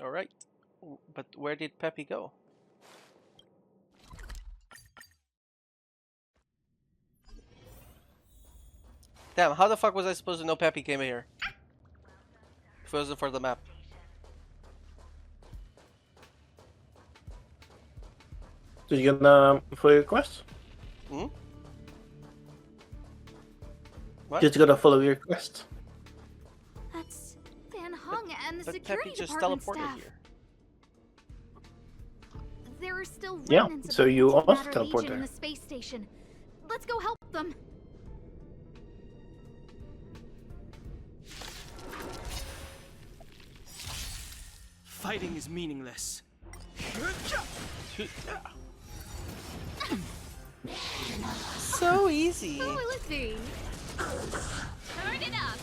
All right. But where did Peppy go? Damn, how the fuck was I supposed to know Peppy came here? If it wasn't for the map. So you gonna follow your quest? Hmm? What? Just gonna follow your quest. That's Van Hung and the But security Peppy just department teleported staff. here. There are still Yeah, remnants so of the you also Antimatter teleport Legion in there. the space station. Let's go help them. Fighting is meaningless. So easy. Oh, let's see. Turn it up.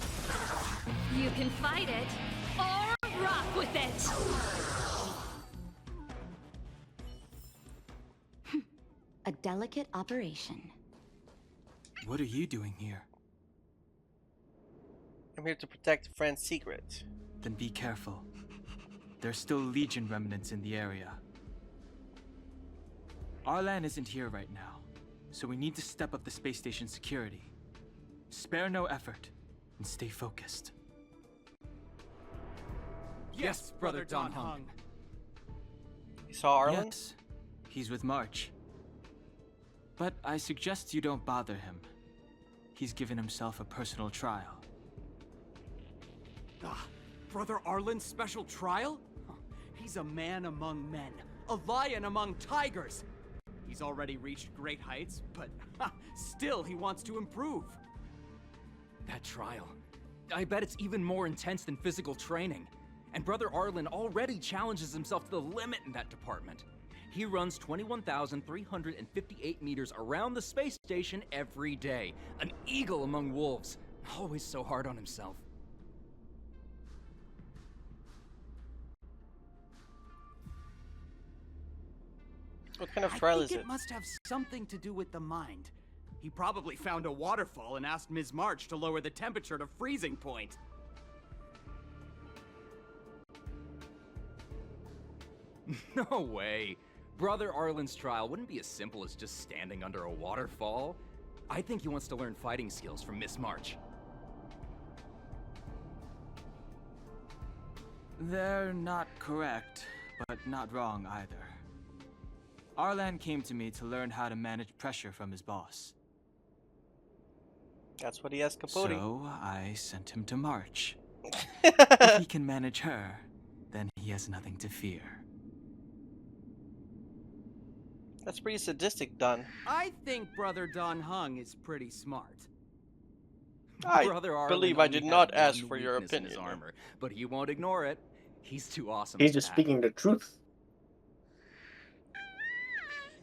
You can fight it or rock with it. A delicate operation. What are you doing here? I'm here to protect a friend's secret. Then be careful. There's still Legion remnants in the area. Arlan isn't here right now, so we need to step up the space station security. Spare no effort, and stay focused. Yes, Brother Don Hung. You saw Arlan? Yes, he's with March. But I suggest you don't bother him. He's given himself a personal trial. Brother Arlan's special trial? He's a man among men, a lion among tigers. He's already reached great heights, but still he wants to improve. That trial. I bet it's even more intense than physical training. And Brother Arlan already challenges himself to the limit in that department. He runs 21,358 meters around the space station every day. An eagle among wolves. Always so hard on himself. What kind of trial is I think it? it must have something to do with the mind. He probably found a waterfall and asked Ms. March to lower the temperature to freezing point. No way. Brother Arlan's trial wouldn't be as simple as just standing under a waterfall. I think he wants to learn fighting skills from Miss March. They're not correct, but not wrong either. Arlan came to me to learn how to manage pressure from his boss. That's what he asked Capote. So I sent him to March. If he can manage her, then he has nothing to fear. That's pretty sadistic, Don. I think Brother Don Hung is pretty smart. I Brother Arlan believe I only did has not one ask for your weakness in his opinion. armor, but he won't ignore it. He's too awesome. He's to just back. speaking the truth.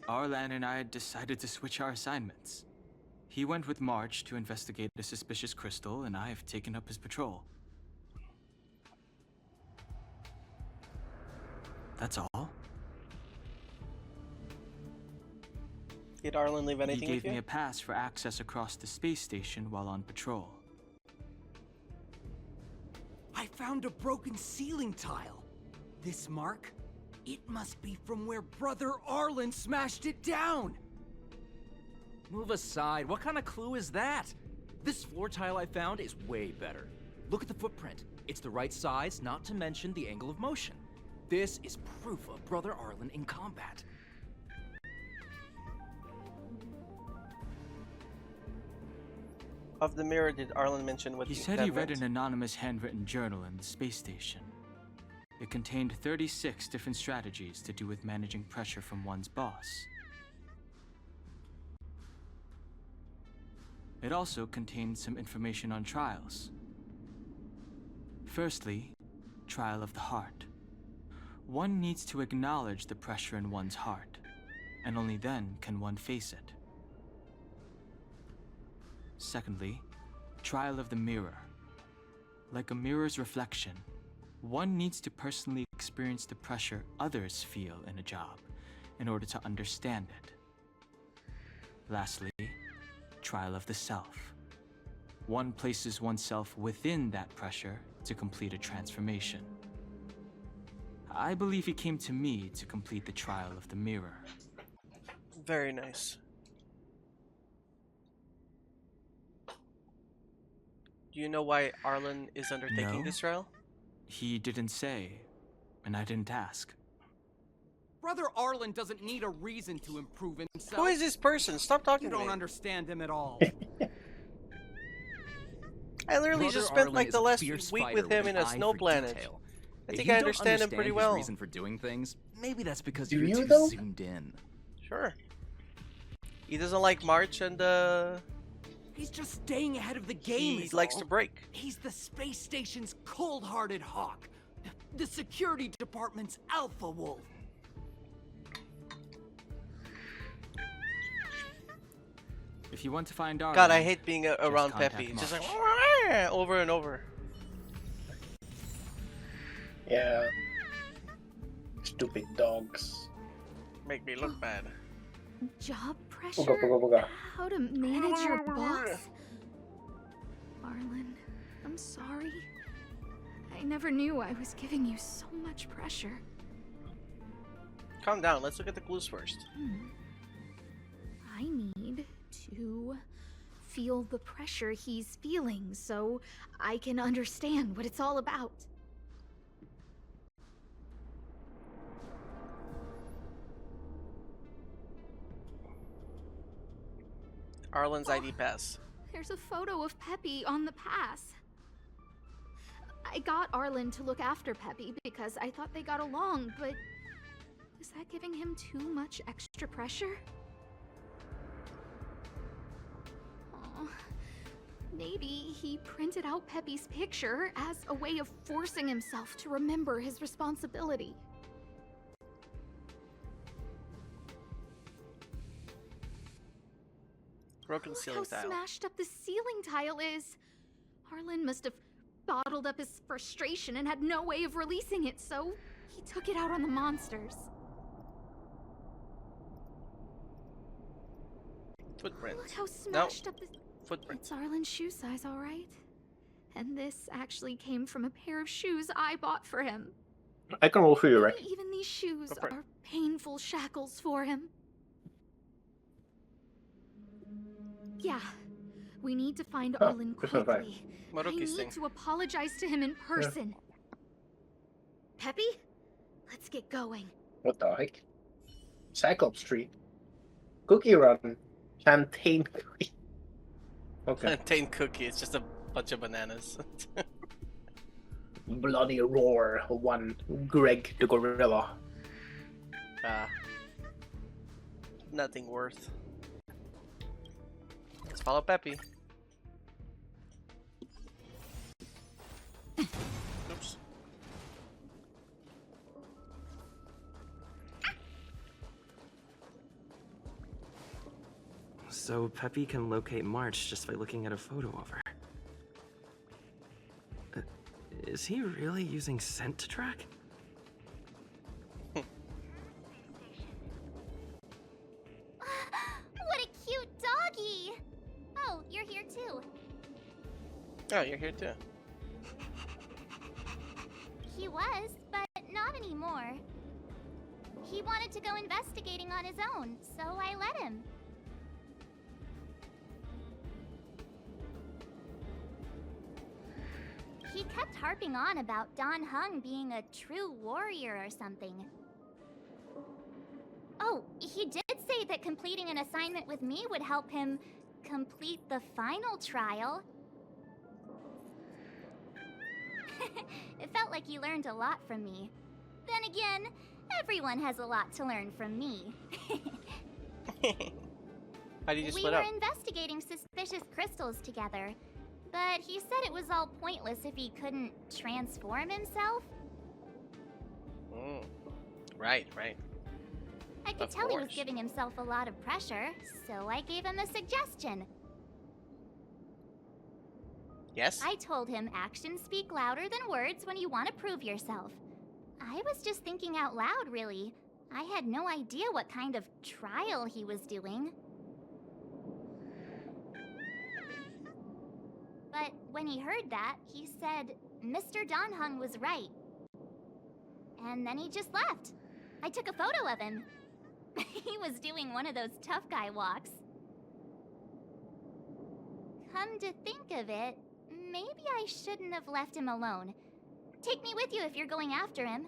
Arlan and I decided to switch our assignments. He went with March to investigate a suspicious crystal, and I've taken up his patrol. That's all. Did Arlan leave He anything gave with me you? a pass for access across the space station while on patrol. I found a broken ceiling tile. This mark? It must be from where Brother Arlan smashed it down. Move aside. What kind of clue is that? This floor tile I found is way better. Look at the footprint. It's the right size, not to mention the angle of motion. This is proof of Brother Arlan in combat. Of the mirror, did Arlan mention what He the- said that he read meant? an anonymous handwritten journal in the space station. It contained 36 different strategies to do with managing pressure from one's boss. It also contained some information on trials. Firstly, trial of the heart. One needs to acknowledge the pressure in one's heart, and only then can one face it. Secondly, trial of the mirror. Like a mirror's reflection, one needs to personally experience the pressure others feel in a job in order to understand it. Lastly, trial of the self. One places oneself within that pressure to complete a transformation. I believe he came to me to complete the trial of the mirror. Very nice. Do you know why Arlan is undertaking No. this trial? He didn't say, and I didn't ask. Brother Arlan doesn't need a reason to improve himself. Who is this person? Stop talking You to don't me. understand him at all. I literally Brother just spent Arlan like is the a last fierce week fighter with him an in a eye snow for planet. detail. I If think you I don't understand him pretty his well. reason for doing things, maybe that's because Do you're you, too though? zoomed in. Sure. He doesn't like March and He's just staying ahead of the game. he is likes all. to break. He's the space station's cold-hearted hawk. The security department's alpha wolf. If you want to find Arlan, God, I hate being around contact Peppy. It's just like March. over and over. Yeah. Stupid dogs. Make me look bad. Job Buga, pressure? buga, buga. How to manage your boss? Arlan, I'm sorry. I never knew I was giving you so much pressure. Calm down. Let's look at the clues first. I need to feel the pressure he's feeling so I can understand what it's all about. Arlan's ID pass. There's a photo of Peppy on the pass. I got Arlan to look after Peppy because I thought they got along, but is that giving him too much extra pressure? Aw, maybe he printed out Peppy's picture as a way of forcing himself to remember his responsibility. Broken Look ceiling how tile. smashed up the ceiling tile is. Arlan must have bottled up his frustration and had no way of releasing it, so he took it out on the monsters. Footprint. Look how smashed up the... Footprint. It's Arlan's shoe size, all right? And this actually came from a pair of shoes I bought for him. I can roll for you, right? Even these shoes Footprint. are painful shackles for him. Yeah, we need to find Oh, Arlan this one's fine. quickly. I Maruki's need thing. to apologize to him in person. Peppy, let's get going. What the heck? Cyclops Street. Cookie Run. Plantain Cookie. Okay. Plantain cookie. It's just a bunch of bananas. Bloody Roar 1. Greg the Gorilla. Ah. Nothing worth. Let's follow Peppy. Oops. So Peppy can locate March just by looking at a photo of her. Is he really using scent to track? What a cute doggy! Oh, you're here too. Oh, you're here too. He was, but not anymore. He wanted to go investigating on his own, so I let him. He kept harping on about Don Hung being a true warrior or something. Oh, he did say that completing an assignment with me would help him complete the final trial. It felt like he learned a lot from me. Then again, everyone has a lot to learn from me. How did you We split were up? investigating suspicious crystals together, but he said it was all pointless if he couldn't transform himself. Mm. Right, right. I could Of tell he was course. giving himself a lot of pressure, so I gave him a suggestion. Yes? I told him actions speak louder than words when you want to prove yourself. I was just thinking out loud, really. I had no idea what kind of trial he was doing. But when he heard that, he said Mr. Donhung was right. and then he just left. I took a photo of him. He was doing one of those tough guy walks. Come to think of it, maybe I shouldn't have left him alone. Take me with you if you're going after him.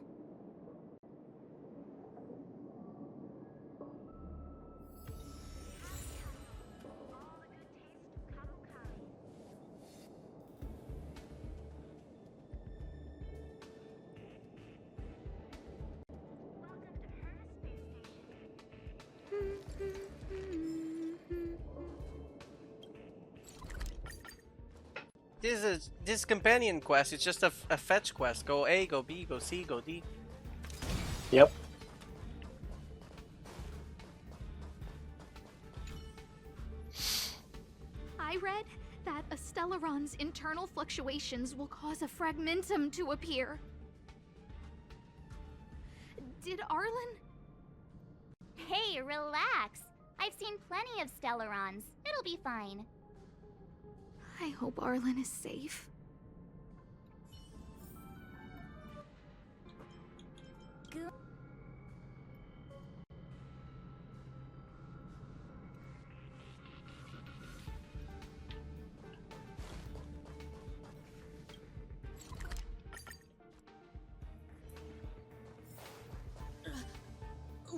This companion quest. It's just a fetch quest. Go A, go B, go C, go D. Yep. I read that a Stellaron's internal fluctuations will cause a fragmentum to appear. Did Arlan? Hey, relax. I've seen plenty of Stellarons. It'll be fine. I hope Arlan is safe.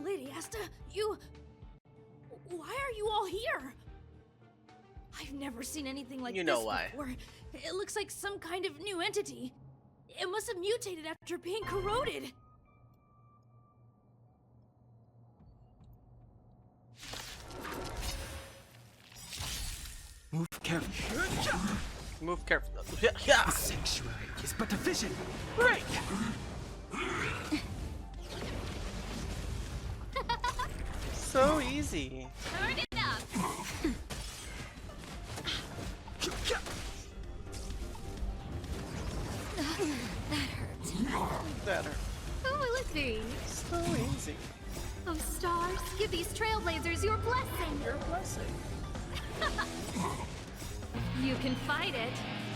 Lady Asta, you... Why are you all here? I've never seen anything like You this know why. before. It looks like some kind of new entity. It must have mutated after being corroded. Move carefully. Move carefully. The sanctuary is but a vision. Break! So easy. Turn it up. That hurt. Who will it be? So easy. Oh, stars, give these trailblazers your blessing. Your blessing. You can fight it,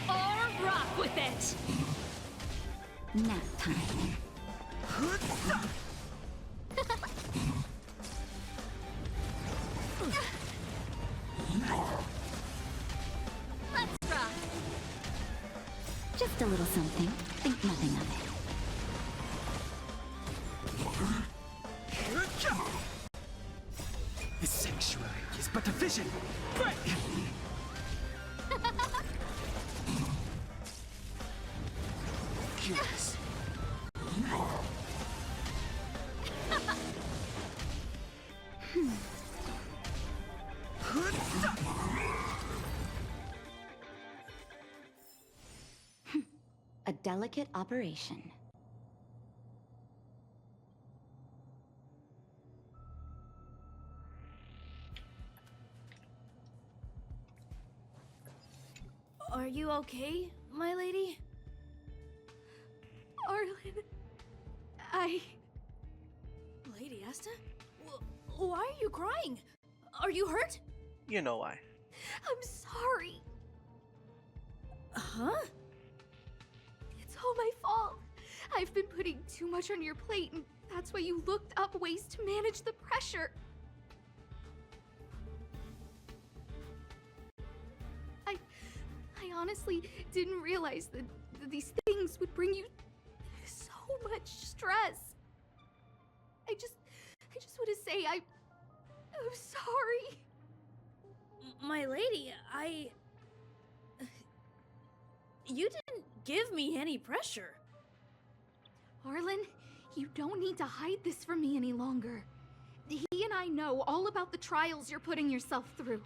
or rock with it. Nap time. Let's rock. Just a little something. Think nothing of it. The sanctuary is but a vision. Break! Curious. A delicate operation. Are you okay, my lady? Arlan, Lady Asta? Why are you crying? Are you hurt? You know why. I'm sorry. Huh? It's all my fault. I've been putting too much on your plate, and that's why you looked up ways to manage the pressure. I honestly didn't realize that these things would bring you so much stress. I just want to say I'm sorry. My lady, You didn't give me any pressure. Arlan, you don't need to hide this from me any longer. He and I know all about the trials you're putting yourself through.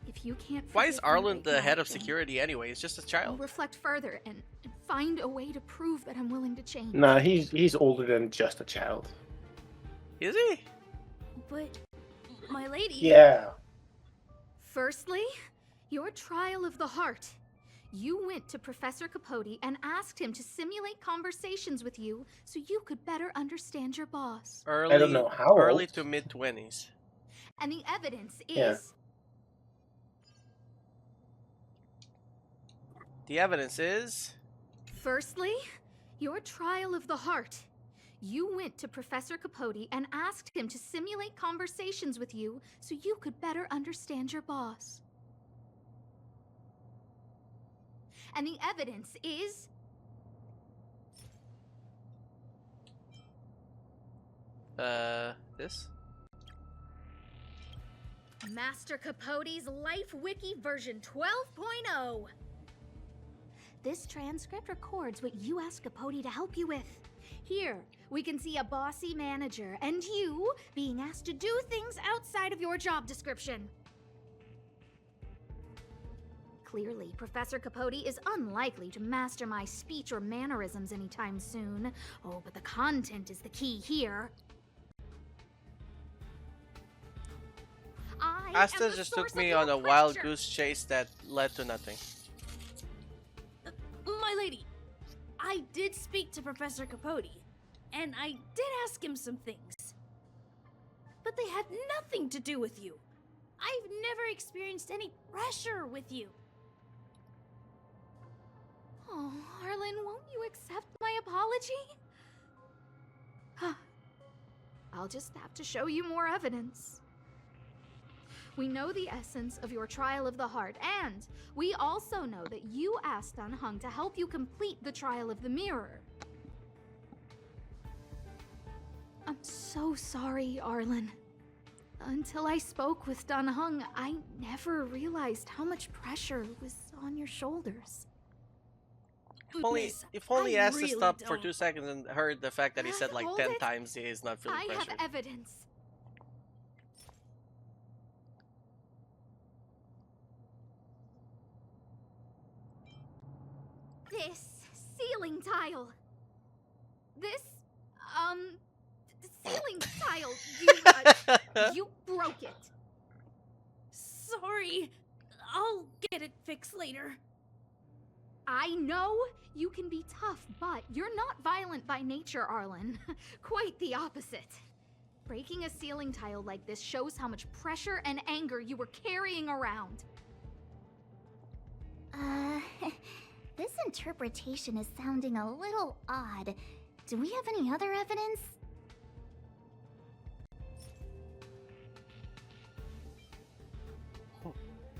If you can't Why is forgive me Arlan right the now, head of then security anyway? He's just a I'll child. reflect further and find a way to prove that I'm willing to change. Nah, he's older than just a child. Is he? But, my lady... Yeah. Firstly, your trial of the heart. You went to Professor Capote and asked him to simulate conversations with you so you could better understand your boss. Early, I don't know how early old. to mid-20s. And the evidence is... Yeah. The evidence is... Firstly, your trial of the heart. You went to Professor Capote and asked him to simulate conversations with you so you could better understand your boss. And the evidence is... This? Master Capote's Life Wiki version 12.0. This transcript records what you asked Capote to help you with. Here, we can see a bossy manager and you being asked to do things outside of your job description. Clearly, Professor Capote is unlikely to master my speech or mannerisms anytime soon. Oh, but the content is the key here. Asta just took me on a wild goose chase that led to nothing. My lady, I did speak to Professor Capote, and I did ask him some things. But they had nothing to do with you. I've never experienced any pressure with you. Oh, Arlan, won't you accept my apology? I'll just have to show you more evidence. We know the essence of your trial of the heart, and we also know that you asked Dunhung to help you complete the trial of the mirror. I'm so sorry, Arlan. Until I spoke with Dunhung, I never realized how much pressure was on your shoulders. If only I Asta really stopped for don't. 2 seconds and heard the fact that he said like Hold 10 it. times he is not feeling I pressured. have evidence. This ceiling tile. This, ceiling tile. You broke it. Sorry. I'll get it fixed later. I know you can be tough, but you're not violent by nature, Arlan. Quite the opposite. Breaking a ceiling tile like this shows how much pressure and anger you were carrying around. This interpretation is sounding a little odd. Do we have any other evidence?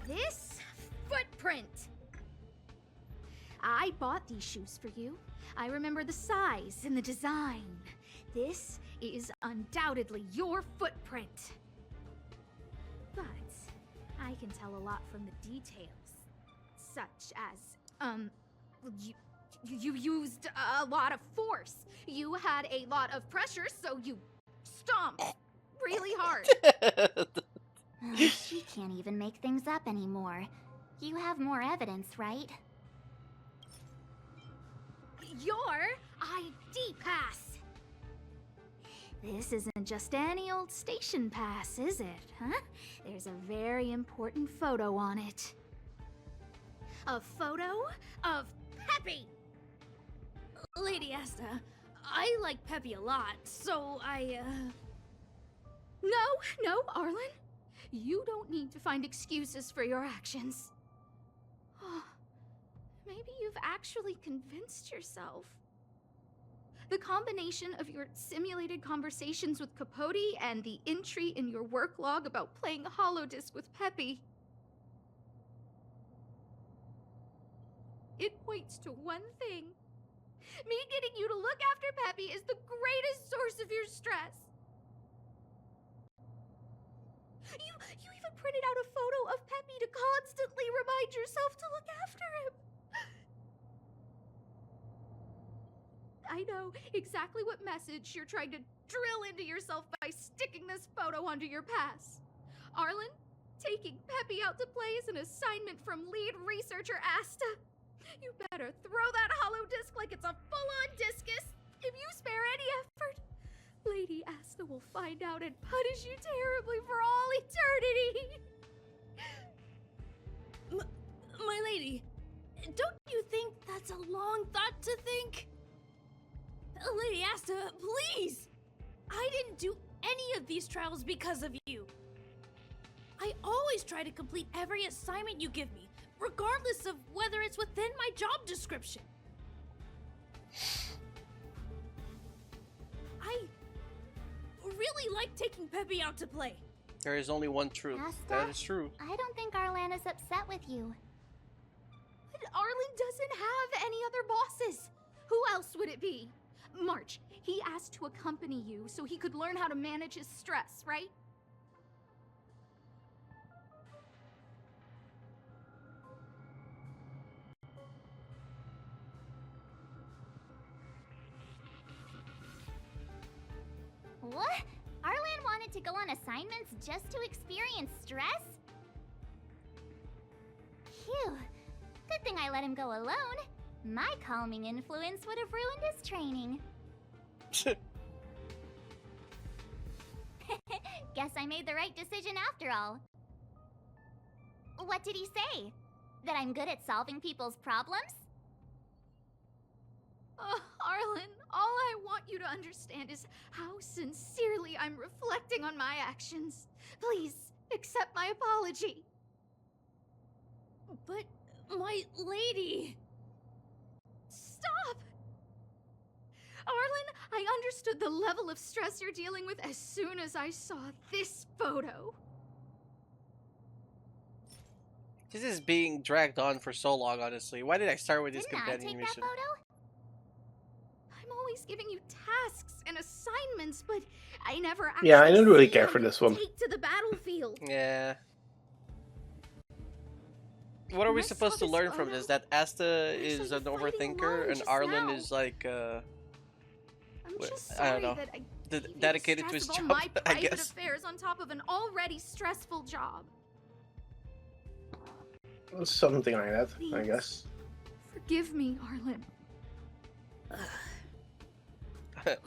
This footprint. I bought these shoes for you. I remember the size and the design. This is undoubtedly your footprint. But I can tell a lot from the details. Such as, you used a lot of force. You had a lot of pressure, so you stomped really hard. She can't even make things up anymore. You have more evidence, right? Your ID pass. This isn't just any old station pass, is it, huh? There's a very important photo on it. A photo of Peppy! Lady Asta, I like Peppy a lot, so No, Arlan. You don't need to find excuses for your actions. Maybe you've actually convinced yourself. The combination of your simulated conversations with Capote and the entry in your work log about playing holodisc with Peppy. It points to one thing. Me getting you to look after Peppy is the greatest source of your stress. You even printed out a photo of Peppy to constantly remind yourself to look after him. I know exactly what message you're trying to drill into yourself by sticking this photo onto your pass. Arlan, taking Peppy out to play is an assignment from lead researcher Asta. You better throw that holodisc like it's a full-on discus. If you spare any effort, Lady Asta will find out and punish you terribly for all eternity. my lady, don't you think that's a long thought to think? Lady Asta, please! I didn't do any of these trials because of you. I always try to complete every assignment you give me, regardless of whether it's within my job description. really like taking Peppy out to play. There is only one truth. Asta? That is true. I don't think Arlan is upset with you. But Arlen doesn't have any other bosses. Who else would it be? March, he asked to accompany you so he could learn how to manage his stress, right? What? Arlan wanted to go on assignments just to experience stress? Phew. Good thing I let him go alone. My calming influence would have ruined his training. Guess I made the right decision after all. What did he say? That I'm good at solving people's problems? Arlen, all I want you to understand is how sincerely I'm reflecting on my actions. Please, accept my apology. But, my lady... Stop! Arlen, I understood the level of stress you're dealing with as soon as I saw this photo. This is being dragged on for so long, honestly. Why did I start with this Didn't I companion take that mission? photo? I'm always giving you tasks and assignments, but I never actually Yeah, I don't really see care them for this one. take to the battlefield. Yeah. What are we When I supposed saw to this learn from photo, this? That Asta I is should an be fighting overthinker alone and just Arlen now. is like, I'm Wait, just I sorry don't know. that I gave you the dedicated to stress his of all job, my I private guess. affairs on top of an already stressful job. Something like that, I Please. guess. Forgive me, Arlen.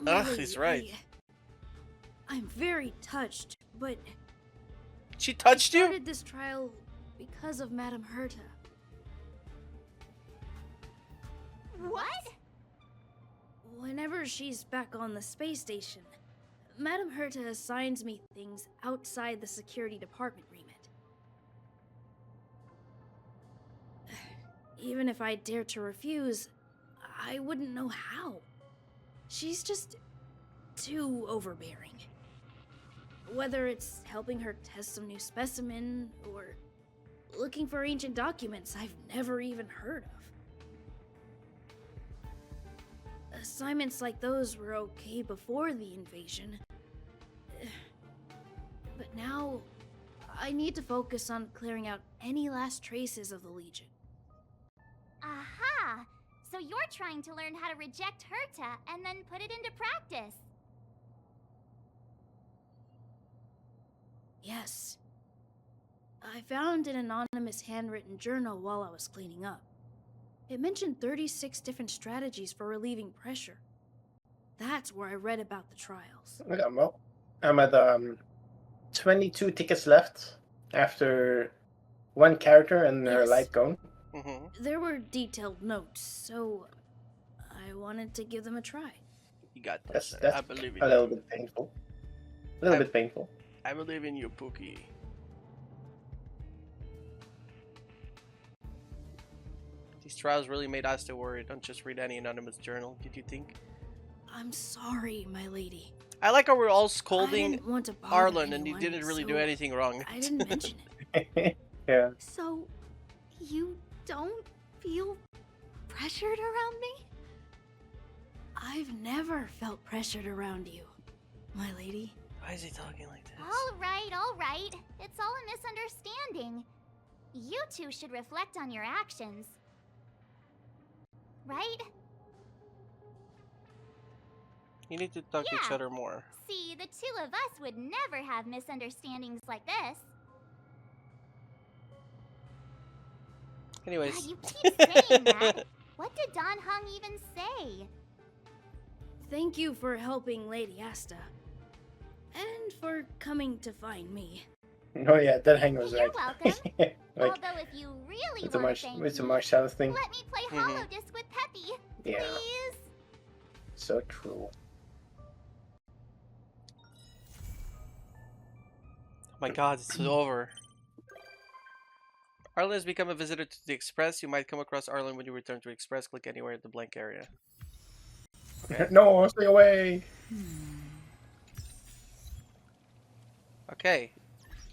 Ugh, he's right. I'm very touched, but She touched I you? started this trial because of Madame Herta. What? Whenever she's back on the space station, Madame Herta assigns me things outside the security department remit. Even if I dared to refuse, I wouldn't know how. She's just too overbearing. Whether it's helping her test some new specimen, or looking for ancient documents I've never even heard of. Assignments like those were okay before the invasion. But now, I need to focus on clearing out any last traces of the Legion. Aha! So you're trying to learn how to reject Herta and then put it into practice. Yes. I found an anonymous handwritten journal while I was cleaning up. It mentioned 36 different strategies for relieving pressure. That's where I read about the trials. Okay, well, I'm at 22 tickets left after one character and her Yes. light gone. Mm-hmm. There were detailed notes, so I wanted to give them a try. You got this. That's I believe in a little you. bit painful. A little bit painful. I believe in you, Pookie. These trials really made Asta worried. Don't just read any anonymous journal, did you think? I'm sorry, my lady. I like how we're all I scolding didn't want to bother Arlen and he anyone, didn't really do so anything wrong. I didn't mention it. Yeah. So, you don't feel pressured around me? I've never felt pressured around you, my lady. Why is he talking like this? All right. It's all a misunderstanding. You two should reflect on your actions. Right? You need to talk to each Yeah. other more. See, the two of us would never have misunderstandings like this. Anyways. God, you keep saying that. What did Don Hung even say? Thank you for helping Lady Asta. And for coming to find me. Oh yeah, that hang was You're right. welcome. Like Although if you really with the want to thank with the me, Marshall thing. let me play Mhm. Hollow Disc with Peppy, Yeah. please. So true. Oh my god, it's over. Arlen has become a visitor to the Express. You might come across Arlen when you return to Express. Click anywhere in the blank area. Okay. No, stay away. Okay,